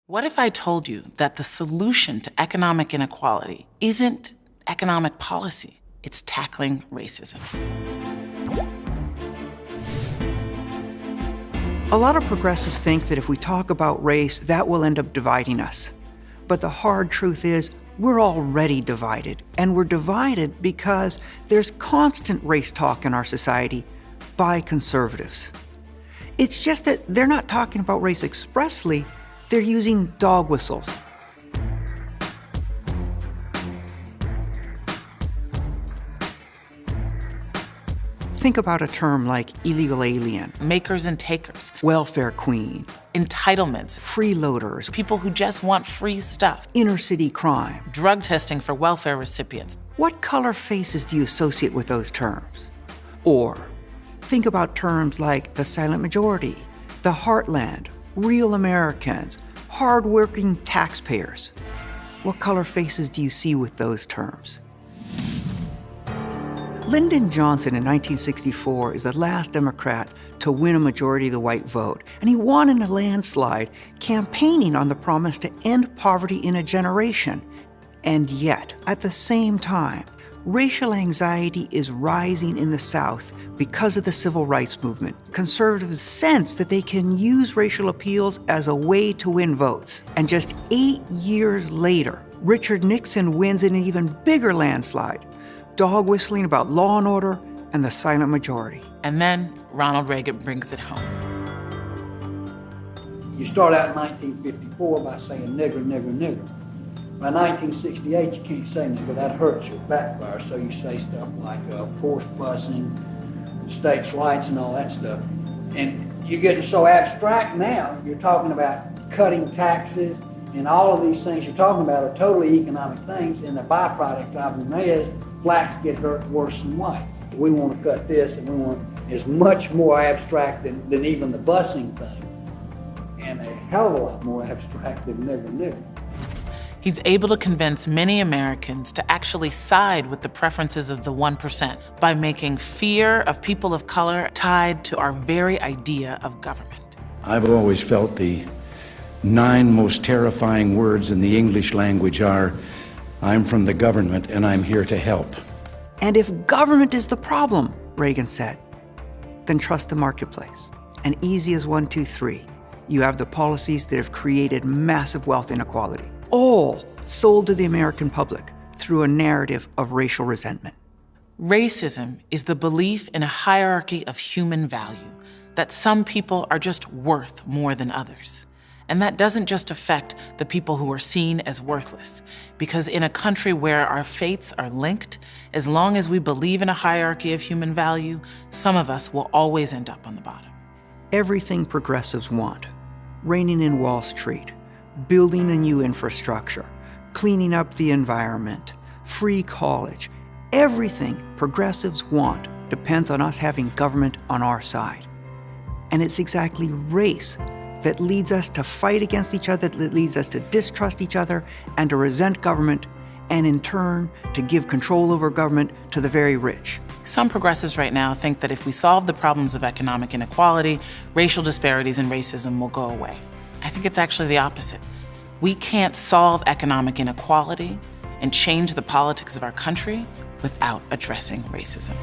What if I told you that the solution to economic inequality isn't economic policy, it's tackling racism? A lot of progressives think that if we talk about race, that will end up dividing us. But the hard truth is, we're already divided. And we're divided because there's constant race talk in our society by conservatives. It's just that they're not talking about race expressly, they're using dog whistles. Think about a term like illegal alien, Makers and takers, welfare queen, entitlements, freeloaders, people who just want free stuff, inner city crime. drug testing for welfare recipients. What color faces do you associate with those terms? Or think about terms like the silent majority, the heartland, real Americans, hardworking taxpayers. What color faces do you see with those terms? Lyndon Johnson in 1964 is the last Democrat to win a majority of the white vote, and he won in a landslide, campaigning on the promise to end poverty in a generation. And yet, at the same time, racial anxiety is rising in the South because of the civil rights movement. Conservatives sense that they can use racial appeals as a way to win votes. And just 8 years later, Richard Nixon wins in an even bigger landslide, dog whistling about law and order and the silent majority. And then Ronald Reagan brings it home. You start out in 1954 by saying nigger, nigger, nigger. By 1968, you can't say nigger, that hurts your backfire, so you say stuff like force busing, states' rights and all that stuff. And you're getting so abstract now, you're talking about cutting taxes, and all of these things you're talking about are totally economic things, and the byproduct of them is blacks get hurt worse than white. We want to cut this, and we want is much more abstract than even the busing thing, and a hell of a lot more abstract than nigger, nigger. He's able to convince many Americans to actually side with the preferences of the 1% by making fear of people of color tied to our very idea of government. I've always felt the 9 most terrifying words in the English language are, I'm from the government and I'm here to help. And if government is the problem, Reagan said, then trust the marketplace. And easy as 1, 2, 3, you have the policies that have created massive wealth inequality, all sold to the American public through a narrative of racial resentment. Racism is the belief in a hierarchy of human value, that some people are just worth more than others. And that doesn't just affect the people who are seen as worthless, because in a country where our fates are linked, as long as we believe in a hierarchy of human value, some of us will always end up on the bottom. Everything progressives want, reining in Wall Street, building a new infrastructure, cleaning up the environment, free college, everything progressives want depends on us having government on our side. And it's exactly race that leads us to fight against each other, that leads us to distrust each other and to resent government, and in turn, to give control over government to the very rich. Some progressives right now think that if we solve the problems of economic inequality, racial disparities and racism will go away. I think it's actually the opposite. We can't solve economic inequality and change the politics of our country without addressing racism.